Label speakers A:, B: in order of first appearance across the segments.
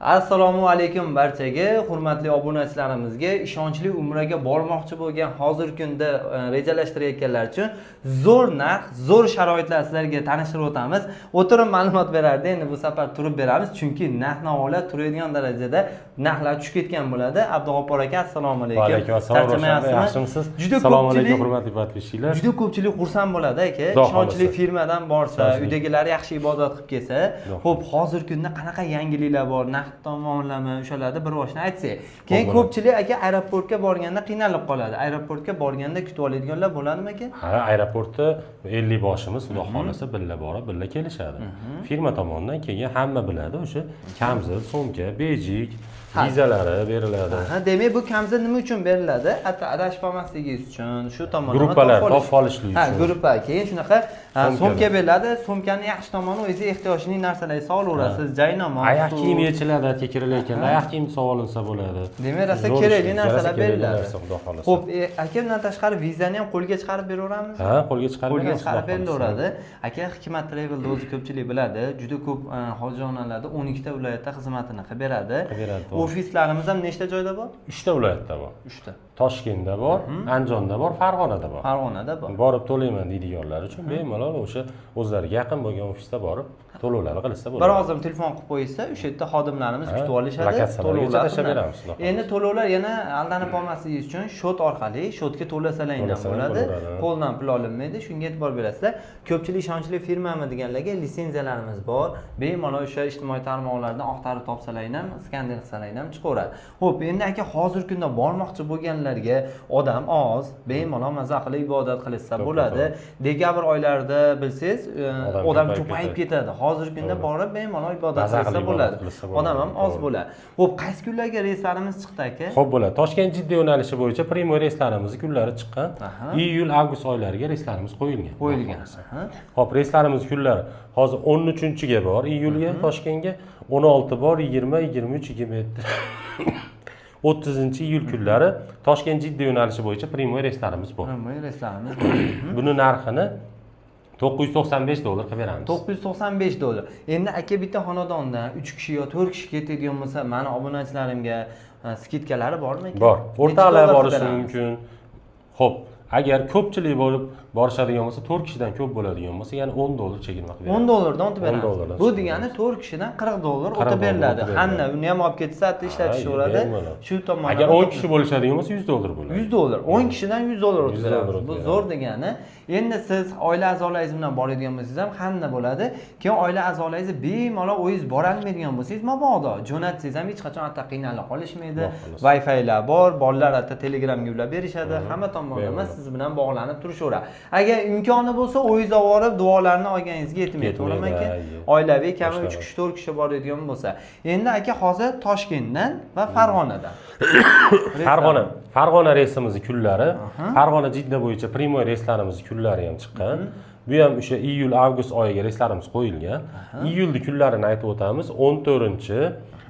A: Assalomu alaykum barchaga, hurmatli obunachilarimizga, ishonchli umraga bormoqchi bo'lgan hozirgi kunda rejalashtirayotganlar uchun zo'r narx, zo'r sharoitlar sizlarga tanishtirib o'tamiz. O'tirib ma'lumot berardi, endi bu safar turib beramiz, chunki narx-navolar turadigan darajada narxlar tushib ketgan bo'ladi. Abdug'oppor aka, assalomu alaykum.
B: Va alaykum assalom, yaxshimisiz? Assalomu alaykum hurmatli podpисчиlar.
A: Juda ko'pchilik xursand bo'ladi aka, ishonchli firmadan borsa, uydagilar yaxshi ibodat qilib kelsa. Xo'p, hozirgi kunda qanaqa yangiliklar bor? Tomonlama o'shalarni bir boshdan aytsak. Keyin ko'pchilik aka aeroportga borganda qiynalib qoladi. Aeroportga borganda kutib oladiganlar bo'ladimi aka?
B: Ha, aeroportda 50 boshimiz xudo xolasa billa borib, billa kelishadi. Firma tomonidan keyin hamma biladi, o'sha kamzil, sumka, bejik vizalari beriladi.
A: Ha, demak bu kamzil nima uchun beriladi? Hatto adashib qolmasligingiz uchun, shu tomondan
B: gruppalar topib olishlik uchun.
A: Ha, gruppa. Keyin shunaqa sumka beriladi. Sumkani yaxshi tomoni o'zi ehtiyojli narsalarni solaverasiz, jaynamoz.
B: Oyoq kiyim yechilarida tekirilayotganda oyoq kiyim sog'olinsa bo'ladi.
A: Demak, rosa kerakli narsalar beriladi. Xo'p, aka bundan tashqari vizani ham qo'lga chiqarib beraveramiz?
B: Ha, qo'lga chiqarib
A: beraveradi. Aka Hikmat Travel'da o'zi ko'pchilik biladi, juda ko'p hojijonalarda 12 ta viloyatda xizmatini qilib beradi. Ofislarimiz ham nechta joyda bor?
B: 3 ta viloyatda bor.
A: 3 ta.
B: Toshkentda bor, Andijonda bor, Farg'onada bor.
A: Farg'onada bor.
B: Borib to'layman deydiganlar uchun bemalol o'sha o'zlariga yaqin bo'lgan ofisda borib to'lovlarni qilsa bo'ladi.
A: Bir ozim telefon qilib qo'ysa, o'sha yerda xodimlarimiz kutib olishadi.
B: To'lovlarni tashlab beramiz.
A: Endi to'lovlar yana aldanib qolmasligingiz uchun shot orqali, shotga to'lasalar bo'ladi. Qo'ldan pul olinmaydi, shunga e'tibor berasizlar. Ko'pchilik ishonchli firmami deganlarga litsenziyalarimiz bor. Bemalol o'sha ijtimoiy tarmoqlardan oqtarib topsalar ham, skaner qilsalar ham chiqaveradi. Xo'p, endi aka hozirgi kunda bormoqchi bo'lganlarga odam oz, bemalol maza qilib ibodat qilsa bo'ladi. Dekabr oylarida bilsangiz, odam ko'payib ketadi. Hozirgi kunda borib bemalol ibodat qilsa bo'ladi. Odam ham oz bo'ladi. Xo'p, qaysi kunlarga reyslarimiz chiqdi aka?
B: Xo'p bo'ladi. Toshkent-Jidda yo'nalishi bo'yicha primoy reyslarimiz kunlari chiqqan. Iyul, avgust oylariga reyslarimiz qo'yilgan. Xo'p, reyslarimiz kunlari hozir 13-ga bor, iyulga Toshkentga 16 bor, 20, 23, 27 30-iyul kunlari Toshkent-Jidda yo'nalishi bo'yicha primoy reyslarimiz bor.
A: Primoy reyslarimiz.
B: Buni narxini $995 qilib beramiz.
A: $995. Endi aka bitta xonadonda 3 kishi yo 4 kishi ketadigan bo'lsa, meni obunachilarimga skidkalari bormi aka?
B: Bor. O'rtalar borishi mumkin. Xo'p, agar ko'pchilik bo'lib borishadigan bo'lsa, 4 kishidan ko'p bo'ladigan bo'lsa, ya'ni $10 chegirma qilib beramiz.
A: $10dan o'tib beramiz. Bu degani 4 kishidan $40 o'tib beriladi. Hamma uni ham olib ketsa, ishlatishaveradi. Shu tomondan.
B: Agar 10 kishi bo'lishadigan bo'lsa, $100 bo'ladi.
A: $100. 10 kishidan $100 o'tib beramiz. Bu zo'r degani. Endi siz oila a'zolaringiz bilan boradigan bo'lsangiz ham hamma bo'ladi. Keyin oila a'zolaringiz bemalol o'zingiz bora olmaydigan bo'lsangiz, mabodo jo'natsangiz ham hech qachon hatto qiynalib qolishmaydi. Wi-Fi'lar bor, bolalar hatto Telegramga ulab berishadi. Hamma tomonlama siz bilan bog'lanib turishaveradi. Agar imkoni bo'lsa, o'zingiz olib borib duolarni olganingizga yetmaydi, to'g'rimi aka? Oilaviy kami 3 kishi, 4 kishi boradigan bo'lsa. Endi aka hozir Toshkentdan va Farg'onadan.
B: Farg'ona reysimiz kunlari, Farg'ona Jidda bo'yicha primoy reyslarimiz kunlari ham chiqqan. Bu ham o'sha iyul, avgust oyiga reyslarimiz qo'yilgan. Iyulni kunlarini aytib o'tamiz.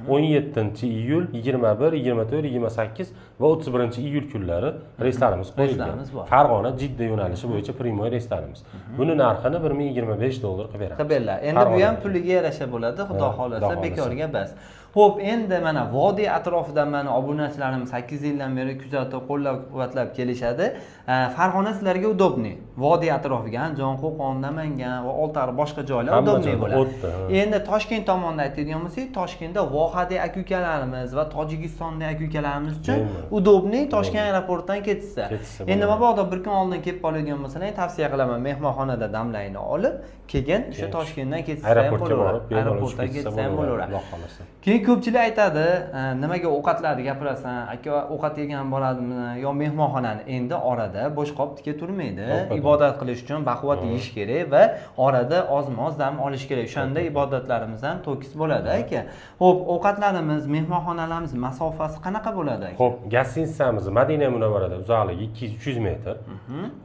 B: 17-iyul, 21, 24, 28 va 31-iyul kunlari reyslarimiz qo'yilgan. Farg'ona Jidda yo'nalishi bo'yicha primoy reyslarimiz. Buni narxini $1025 qilib beramiz.
A: Endi bu ham puliga yarasha bo'ladi, xudo xolasa, bekorga bas. Xo'p, endi mana vodiy atrofidan mana obunachilarimiz 8 yildan beri kuzatib, qo'llab-quvvatlab kelishadi. Farg'ona sizlarga udobniy. Vodiy atrofiga, Andijon, Qo'qon, Namangan va Oltiariq boshqa joylar udobniy bo'ladi. Endi Toshkent tomonda aytadigan bo'lsak, Toshkentda Vohadek aka-ukalarimiz va Tojikistondagi aka-ukalarimiz uchun udobniy Toshkent aeroportidan ketsa. Endi mabodo bir kun oldin kelib qoladigan bo'lsalar, tavsiya qilaman mehmonxonada damlarini olib, keyin o'sha Toshkentdan ketsa ham bo'laveradi. Aeroportga ketsa ham bo'laveradi. Keyin ko'pchilik aytadi, nimaga ovqatlarni gapirasan, aka ovqat yegan bo'ladimi yo mehmonxonani. Endi orada bo'sh qop tika turmaydi. Ibodat qilish uchun baquvvat yeyish kerak va orada oz-moz dam olish kerak. O'shanda ibodatlarimiz ham to'kis bo'ladi aka. Xo'p, ovqatlarimiz, mehmonxonalarimiz masofasi qanaqa bo'ladi aka?
B: Xo'p, gastitsamiz Madina Munavvarada uzoqligi 200 metr.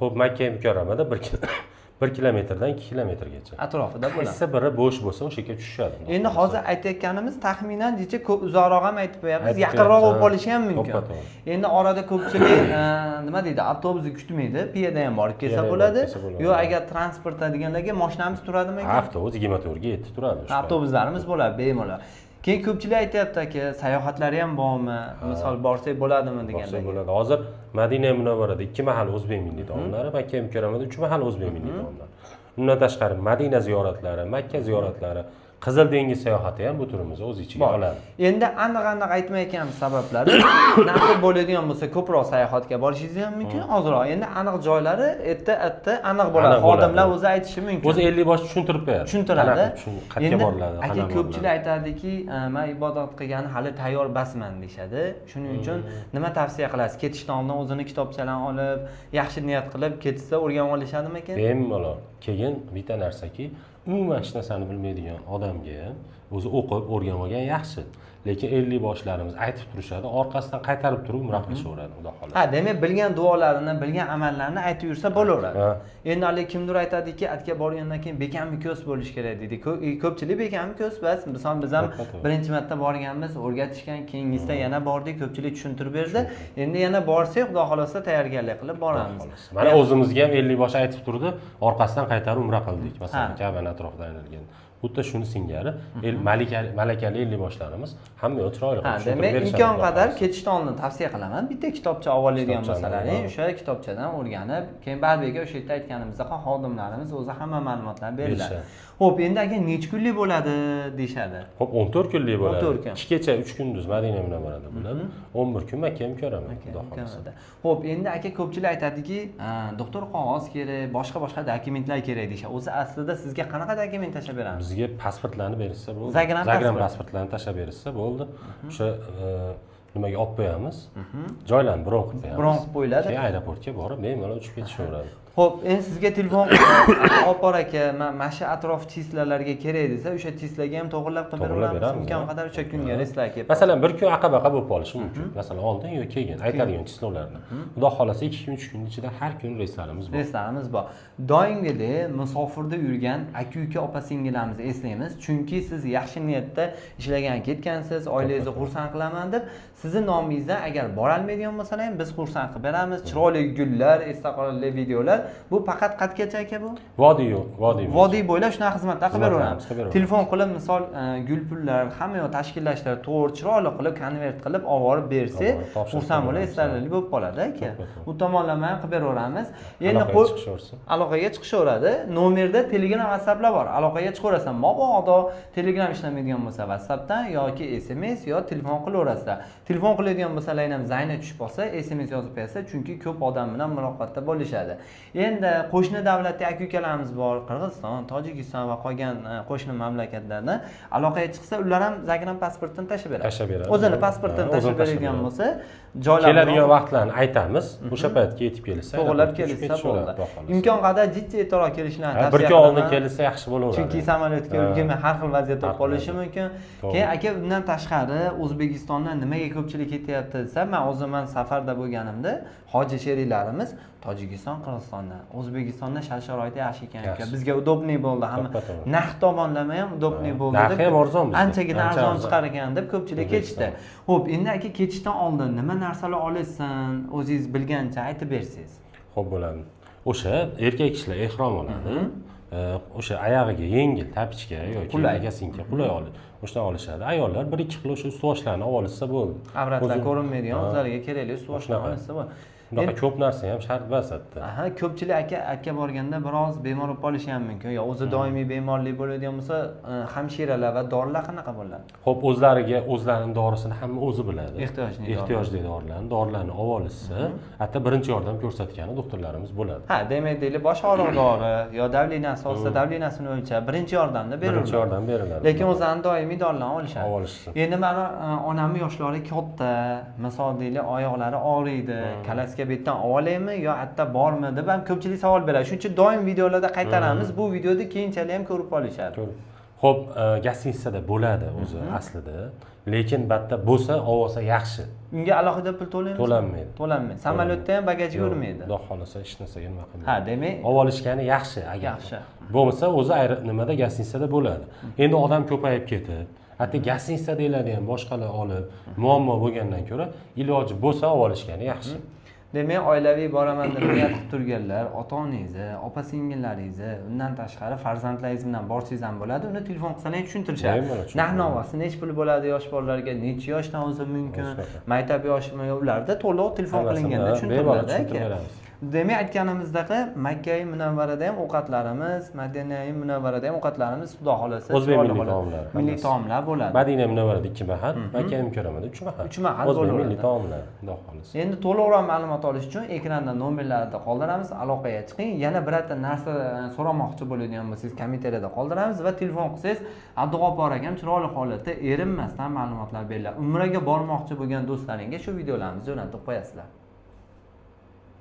B: Xo'p, Makka mukarramada 1 kilometrdan 2 kilometrgacha
A: atrofida bo'ladi.
B: Qaysi biri bo'sh bo'lsa, o'sha yerga tushishadi.
A: Endi hozir aytayotganimiz taxminan necha ko'p uzoqroq ham aytib qo'yapmiz, yaqinroq bo'lib qolishi ham mumkin. Endi orada ko'pchilik nima deydi, avtobusni kutmaydi, piyoda ham borib kelsa bo'ladi. Yo agar transportda deganlarga mashinamiz turadimi aka?
B: Avtobus 24 ga yetib turadi.
A: Avtobuslarimiz bo'ladi bemalol. Keyin ko'pchilik aytyapti aka, sayohatlari ham bormi? Misol borsak bo'ladimi deganda.
B: Bo'ladi. Hozir Madina Munavvarada 2 mahal o'zbek milliy taomlari, Makka mukarramada 3 mahal o'zbek milliy taomlari. Undan tashqari Madina ziyoratlari, Makka ziyoratlari, Qizil dengiz sayohati ham bu turimizni o'z ichiga oladi.
A: Endi aniq aytmayotganimiz sabablari nasib bo'ladigan bo'lsa ko'proq sayohatga borishingiz ham mumkin. Ozroq endi aniq joylari erta aniq bo'ladi. Xodimlar o'zi aytishi mumkin.
B: O'zi 50 bosh tushuntirib beradi.
A: Tushuntiradi.
B: Qayerga boriladi,
A: aka ko'pchilik aytadiki, men ibodat qilgani hali tayyor basman deyshadi. Shuning uchun nima tavsiya qilasiz? Ketishdan oldin o'zini kitobchalarni olib, yaxshi niyat qilib ketsa o'rganib olishadimi ekan?
B: Bemalol. Keyin bitta narsaki, umuman hech narsani bilmaydigan odamga o'zi o'qib o'rganib olgan yaxshi. Lekin 50 boshlarimiz aytib turishadi, orqasidan qaytarib turib umra qilishaveradi, xudo xohlasa.
A: Ha, demak bilgan duolarini, bilgan amallarini aytib yursa bo'laveradi. Endi hali kimdir aytadiki, atga borgandan keyin bekammi ko'z bo'lish kerak deydi. Ko'pchilik bekammi ko'z bas. Misol biz ham birinchi marta borganmiz, o'rgatishgan, keyingisida yana bordik, ko'pchilik tushuntirib berdi. Endi yana borsak, xudo xohlasa tayyorgarlik qilib boramiz.
B: Mana o'zimizga ham 50 bosh aytib turdi, orqasidan qaytarib umra qildik. Masalan, Ka'bani atrofida aylangan. Xuddi shuni singari malakali 50 boshlarimiz hamma yo'q chiroyli qilib tushuntirib berishadi.
A: Demak, imkon qadar ketishdan oldin tavsiya qilaman. Bitta kitobcha olib oladigan bo'lsalaring, o'sha kitobchadan o'rganib, keyin baribir o'sha yerda aytganimizdek xodimlarimiz o'zi hamma ma'lumotlarni beradi. Xo'p, endi aka necha kunlik bo'ladi deyshadi?
B: Xo'p, 14 kunlik bo'ladi.
A: 14 kun.
B: 2 kecha 3 kunduz Madina Munavvarada bo'ladi. 11 kun Makka mukarrama, xudo xohlasa.
A: Xo'p, endi aka ko'pchilik aytadiki, doktor qog'oz kerak, boshqa dokumentlar kerak deyshadi. O'zi aslida sizga qanaqa dokument tashlab beramiz?
B: Bizga pasportlarni berishsa bo'ldi.
A: Zagram
B: pasportlarni tashlab berishsa bo'ldi. O'sha nimaga olib qo'yamiz? Joylarni bron qilib qo'yamiz.
A: Bron qilib qo'yiladi.
B: Keyin aeroportga borib, bemalol uchib ketishaveradi.
A: Xo'p, endi sizga telefon opor aka, mana shu atrof chislalarga kerak desa, o'sha chislaga ham to'g'irlab qilib beramiz. Imkon qadar o'sha kunga reyslar kelib.
B: Masalan, bir kun aqabaqa bo'lib qolishi mumkin. Masalan, oldin yoki keyin aytadigan chislovlarni. Xudo xolasa 2 kun 3 kun ichida har kun reyslarimiz bor.
A: Reyslarimiz bor. Doimgidek musofirda yurgan aka-uka opa-singillarimizni eslaymiz, chunki siz yaxshi niyatda ishlagan ketgansiz, oilangizni xursand qilaman deb sizni nomingizdan agar bora olmaydigan bo'lsalar ham biz xursand qilib beramiz. Chiroyli gullar, esda qolarli videolar. Bu faqat qatgacha aka bu? Vodiy bo'ylab shunaqa xizmatlar qilib beraveramiz. Telefon qilib misol gul pullar, hamma yoq tashkillashtirib, to'g'ri chiroyli qilib konvert qilib olib borib bersak, xursand bo'lib eslarli bo'lib qoladi aka. U tomonlama ham qilib beraveramiz. Endi aloqaga chiqishaveradi. Nomerda Telegram, WhatsApplar bor. Aloqaga chiqaverasizlar. Mabodo Telegram ishlamaydigan bo'lsa WhatsAppdan yoki SMS yo telefon qilaverasizlar. Telefon qiladigan bo'lsalar ham zayni tushib qolsa, SMS yozib qo'yasiz, chunki ko'p odam bilan muloqotda bo'lishadi. Endi qo'shni davlatda aka-ukalarimiz bor, Qirg'iziston, Tojikiston va qolgan qo'shni mamlakatlardan aloqaga chiqsa, ular ham Zagram pasportini tashlab beradi. O'zini pasportini tashlab beradigan bo'lsa, joylar
B: keladigan vaqtlarni aytamiz. O'sha paytga yetib kelsa,
A: to'g'rilab kelsa bo'ladi. Imkon qadar jiddiy e'tiroz kelishlarni tavsiya
B: qilaman. Bir kun oldin kelsa yaxshi bo'laveradi.
A: Chunki samolyotga ulgurmay har xil vaziyat bo'lib qolishi mumkin. Keyin aka undan tashqari O'zbekistondan nimaga ko'pchilik ketyapti desa, men o'zim safarda bo'lganimda hoji sheriklarimiz Tojikiston, Qirg'izistondan, O'zbekistonda shart-sharoit yaxshi ekan aka. Bizga udobniy bo'ldi, hamma narx tomonlama ham udobniy bo'ldi deb.
B: Narxi ham arzon bizda.
A: Anchagina arzon chiqar ekan deb ko'pchilik ketishdi. Xo'p, endi aka ketishdan oldin nima narsalar olasiz, o'zingiz bilgancha aytib bersangiz.
B: Xo'p bo'ladi. O'sha erkak kishilar ehrom oladi. O'sha oyog'iga yengil tapichka yoki agasinka qulay oladi. O'shdan olishadi. Ayollar 1-2 xil o'sha ustuvoshlarini olib olsa bo'ldi.
A: Avratlar ko'rinmaydigan, o'zlariga kerakli ustuvoshlarini olsa bo'ldi.
B: Bunaqa ko'p narsa ham shart emas hatto.
A: Aha, ko'pchilik aka borganda biroz bemor bo'lib qolishi ham mumkin. Yo o'zi doimiy bemorlik bo'ladigan bo'lsa, hamshiralar va dorilar qanaqa bo'ladi?
B: Xo'p, o'zlarining dorisini hamma o'zi biladi. Ehtiyojli dorilarni olib olishsa, hatto birinchi yordam ko'rsatgani doktorlarimiz bo'ladi.
A: Ha, demak deylik, bosh og'riq dori yo davlinasi olsa, davlinasini o'lchab, birinchi yordamda beriladi. Lekin o'zlarining doimiy dorilarni olishadi. Endi mana onamning yoshlari katta, misol deylik, oyoqlari og'riydi, kalasiga betdan olaymi yo hatto bormi deb ham ko'pchilik savol beradi. Shuning uchun doim videolarda qaytaramiz. Bu videoda keyinchalik ham ko'rib olishadi.
B: Xo'p, gostinitsada bo'ladi o'zi aslida, lekin batda bo'lsa, olsa yaxshi.
A: Unga alohida pul to'lanmaydi.
B: To'lanmaydi.
A: Samolyotda ham bagajga yurmaydi.
B: Xudo xolasa hech narsaga nima qilmaydi.
A: Ha, demak,
B: olishgani yaxshi agar.
A: Yaxshi.
B: Bo'lmasa o'zi nimada gostinitsada bo'ladi. Endi odam ko'payib ketib, hatto gostinitsadagilarni ham boshqalar olib, muammo bo'lgandan ko'ra iloji bo'lsa olishgani yaxshi.
A: Demak, oilaviy boraman deb niyat qilib turganlar, ota-onangizni, opa-singillaringizni, undan tashqari farzandlaringiz bilan borsangiz ham bo'ladi. Uni telefon qilsangiz tushuntirishadi. Narx-navosi necha pul bo'ladi yosh bolalarga, necha yoshdan o'zi mumkin, maktab yoshimi, ularda to'liq telefon qilinganda tushuntiriladi. Demak, aytganimizdek, Makka Munavvarada ham ovqatlarimiz, Madina Munavvarada ham ovqatlarimiz xudo xolasa
B: o'zbek milliy taomlari.
A: Milliy taomlar bo'ladi.
B: Madina Munavvarada 2 mahal, Makka Mukarramada 3 mahal.
A: 3 mahal
B: o'zbek milliy taomlari, xudo xolasa.
A: Endi to'liqroq ma'lumot olish uchun ekranda nomerlarni qoldiramiz, aloqaga chiqing. Yana birorta narsa so'ramoqchi bo'ladigan bo'lsangiz, kommentariyada qoldiramiz va telefon qilsangiz, Abdug'oppor akam chiroyli holatda erinmasdan ma'lumotlar beriladi. Umraga bormoqchi bo'lgan do'stlaringga shu videolarimizni jo'natib qo'yasizlar.